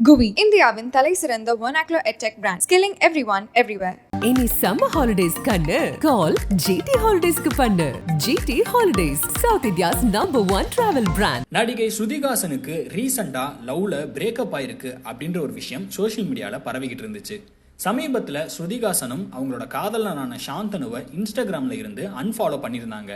குவி இந்தியாவின் தலை சிறந்த vernacular edtech brand, skilling everyone everywhere. Any summer holidays kannu call GT Holidays ku pannu. GT Holidays, South India's #1 travel brand. நடிகை ஸ்ருதிகாசனுக்கு ரீசெண்டா லவ்ல பிரேக்கப் ஆயிருக்கு அப்படின்ற ஒரு விஷயம் சோஷியல் மீடியால பரவிக்கிட்டு இருந்துச்சு. சமீபத்தில் ஸ்ருதிகாசனும் அவங்களோட காதலனான சாந்தனுவை இன்ஸ்டாகிராமில் இருந்து அன்ஃபாலோ பண்ணியிருந்தாங்க.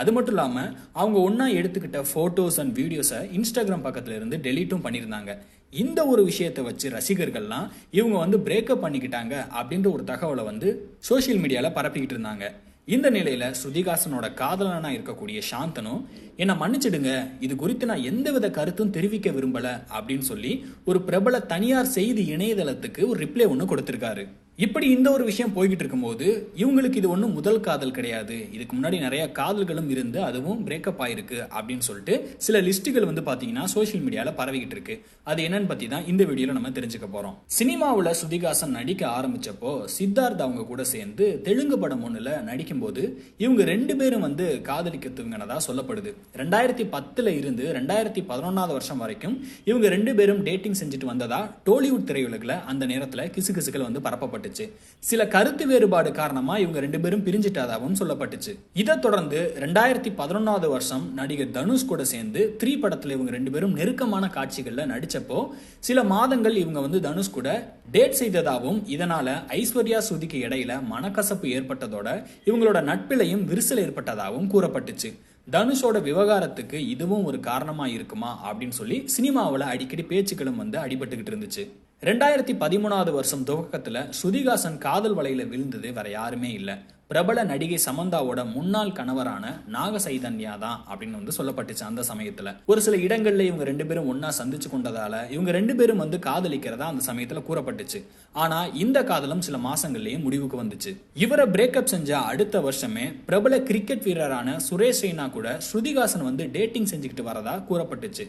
அது மட்டும் இல்லாமல் அவங்க ஒன்றா எடுத்துக்கிட்ட ஃபோட்டோஸ் அண்ட் வீடியோஸை இன்ஸ்டாகிராம் பக்கத்தில் இருந்து டெலீட்டும் பண்ணியிருந்தாங்க. இந்த ஒரு விஷயத்தை வச்சு ரசிகர்கள்லாம் இவங்க வந்து பிரேக்கப் பண்ணிக்கிட்டாங்க அப்படின்ற ஒரு தகவலை சோஷியல் மீடியாவில் பரப்பிக்கிட்டு இருந்தாங்க. இந்த நிலையில ஸ்ருதிகாசனோட காதலனா இருக்கக்கூடிய சாந்தனும் என்னை மன்னிச்சிடுங்க, இது குறித்து நான் எந்தவித கருத்தும் தெரிவிக்க விரும்பல அப்படின்னு சொல்லி ஒரு பிரபல தனியார் செய்தி இணையதளத்துக்கு ஒரு ரிப்ளை ஒன்று கொடுத்திருக்காரு. இப்படி இந்த ஒரு விஷயம் போய்கிட்டு இருக்கும்போது இவங்களுக்கு இது ஒன்றும் முதல் காதல் கிடையாது. இதுக்கு முன்னாடி நிறைய காதல்களும் இருந்து அதுவும் பிரேக்கப் ஆயிருக்கு அப்படின்னு சொல்லிட்டு சில லிஸ்ட்டுகள் பார்த்தீங்கன்னா சோஷியல் மீடியாவில் பரவிக்கிட்டு இருக்கு. அது என்னன்னு பத்தி தான் இந்த வீடியோல நம்ம தெரிஞ்சுக்க போறோம். சினிமாவில் ஸ்ருதிகாசன் நடிக்க ஆரம்பிச்சப்போ சித்தார்த் அவங்க கூட சேர்ந்து தெலுங்கு படம் ஒண்ணுல நடிக்கும் போது இவங்க ரெண்டு பேரும் காதலிக்க துவங்கினதா சொல்லப்படுது. 2010 இருந்து 2011 வருஷம் வரைக்கும் இவங்க ரெண்டு பேரும் டேட்டிங் செஞ்சுட்டு வந்ததா டோலிவுட் திரையுலகில் அந்த நேரத்தில் கிசுகிசுகள் பரப்பப்பட்டு சில கருத்து வேறுபாடு காரணமா இவங்க ரெண்டு பேரும் பிரிஞ்சிட்டாதாவும் சொல்லப்பட்டுச்சு. இதை தொடர்ந்து 2011 வருஷம் நடிகர் தனுஷ் கூட சேர்ந்து 3 படத்துல இவங்க ரெண்டு பேரும் நெருக்கமான காட்சிகள்ல நடிச்சப்போ சில மாதங்கள் இவங்க தனுஷ் கூட டேட் செய்ததாகவும் இதனால ஐஸ்வர்யா ஸ்ருதிக்கு இடையில மனக்கசப்பு ஏற்பட்டதோட இவங்களோட நட்பிலையும் விரிசல் ஏற்பட்டதாகவும் கூறப்பட்டுச்சு. தனுஷோட விவகாரத்துக்கு இதுவும் ஒரு காரணமா இருக்குமா அப்படின்னு சொல்லி சினிமாவில் அடிக்கடி பேச்சுக்களும் அடிபட்டுக்கிட்டு இருந்துச்சு. 2013 வருஷம் துவக்கத்துல ஸ்ருதிகாசன் காதல் வலையில விழுந்தது வேற யாருமே இல்ல, பிரபல நடிகை சமந்தாவோட முன்னாள் கணவரான நாக சைதன்யா தான் அப்படின்னு சொல்லப்பட்டுச்சு. அந்த சமயத்துல ஒரு சில இடங்கள்ல இவங்க ரெண்டு பேரும் ஒன்னா சந்திச்சு கொண்டதால இவங்க ரெண்டு பேரும் காதலிக்கிறதா அந்த சமயத்துல கூறப்பட்டுச்சு. ஆனா இந்த காதலும் சில மாசங்கள்லயே முடிவுக்கு வந்துச்சு. இவரை பிரேக்கப் செஞ்ச அடுத்த வருஷமே பிரபல கிரிக்கெட் வீரரான சுரேஷ் ரெய்னா கூட ஸ்ருதிகாசன் டேட்டிங் செஞ்சுக்கிட்டு வரதா கூறப்பட்டுச்சு.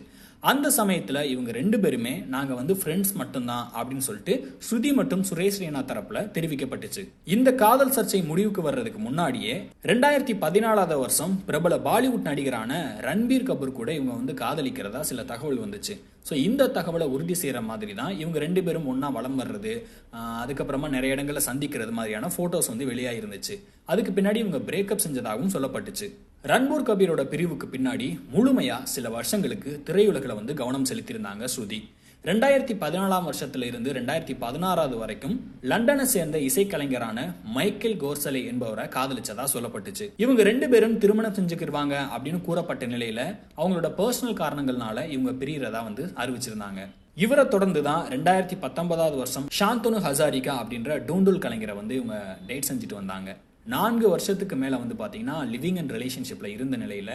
அந்த சமயத்துல இவங்க ரெண்டு பேருமே நாங்க ஃப்ரெண்ட்ஸ் மட்டும்தான் அப்படின்னு சொல்லிட்டு ஸ்ருதி மற்றும் சுரேஷ் ரெய்னா தரப்புல தெரிவிக்கப்பட்டுச்சு. இந்த காதல் சர்ச்சை முடிவுக்கு வர்றதுக்கு முன்னாடியே 2014 வருஷம் பிரபல பாலிவுட் நடிகரான ரன்பீர் கபூர் கூட இவங்க காதலிக்கிறதா சில தகவல் வந்துச்சு. ஸோ இந்த தகவலை உறுதி செய்யற மாதிரி தான் இவங்க ரெண்டு பேரும் ஒன்னா வலம் வர்றது, அதுக்கப்புறமா நிறைய இடங்களில் சந்திக்கிறது மாதிரியான போட்டோஸ் வெளியாக இருந்துச்சு. அதுக்கு பின்னாடி இவங்க பிரேக்கப் செஞ்சதாகவும் சொல்லப்பட்டுச்சு. ரன்பீர் கபீரோட பிரிவுக்கு பின்னாடி முழுமையா சில வருஷங்களுக்கு திரையுலகில் கவனம் செலுத்தியிருந்தாங்க ஸ்ருதி. 2014 வருஷத்துல இருந்து 2016 வரைக்கும் லண்டனை சேர்ந்த இசைக்கலைஞரான மைக்கேல் கோர்சலே என்பவரை காதலிச்சதா சொல்லப்பட்டுச்சு. இவங்க ரெண்டு பேரும் திருமணம் செஞ்சுக்கிடுவாங்க அப்படின்னு கூறப்பட்ட நிலையில அவங்களோட பர்சனல் காரணங்கள்னால இவங்க பிரியறதா அறிவிச்சிருந்தாங்க. இவரை தொடர்ந்து தான் 2019 வருஷம் சாந்தனு ஹசாரிகா அப்படின்ற டூண்டுல் கலைஞரை இவங்க டேட் செஞ்சுட்டு வந்தாங்க. 4 வருஷத்துக்கு மேல பாத்தீங்கன்னா லிவிங் அண்ட் ரிலேஷன்ஷிப்ல இருந்த நிலையில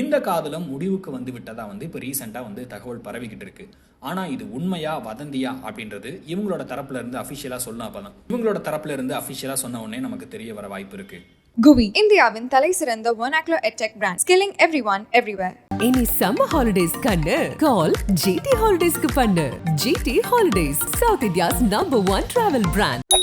இந்த காதலும் முடிவுக்கு விட்டதா இப்போ ரீசெண்டா தகவல் பரவிக்கிட்டு இருக்கு. ஆனா இது உண்மையா வதந்தியா அப்படின்றது இவங்களோட தரப்புல இருந்து அபிஷியலா சொன்ன அப்பதான் இவங்களோட தரப்புல இருந்து அபிஷியலா சொன்ன உடனே நமக்கு தெரிய வர வாய்ப்பு இருக்கு. குவி இந்தியாவின் தலை சிறந்த vernacular edtech brand, skilling everyone everywhere. Any summer holidays kannu call GT Holidays ku pannu. GT Holidays, South India's #1 travel brand.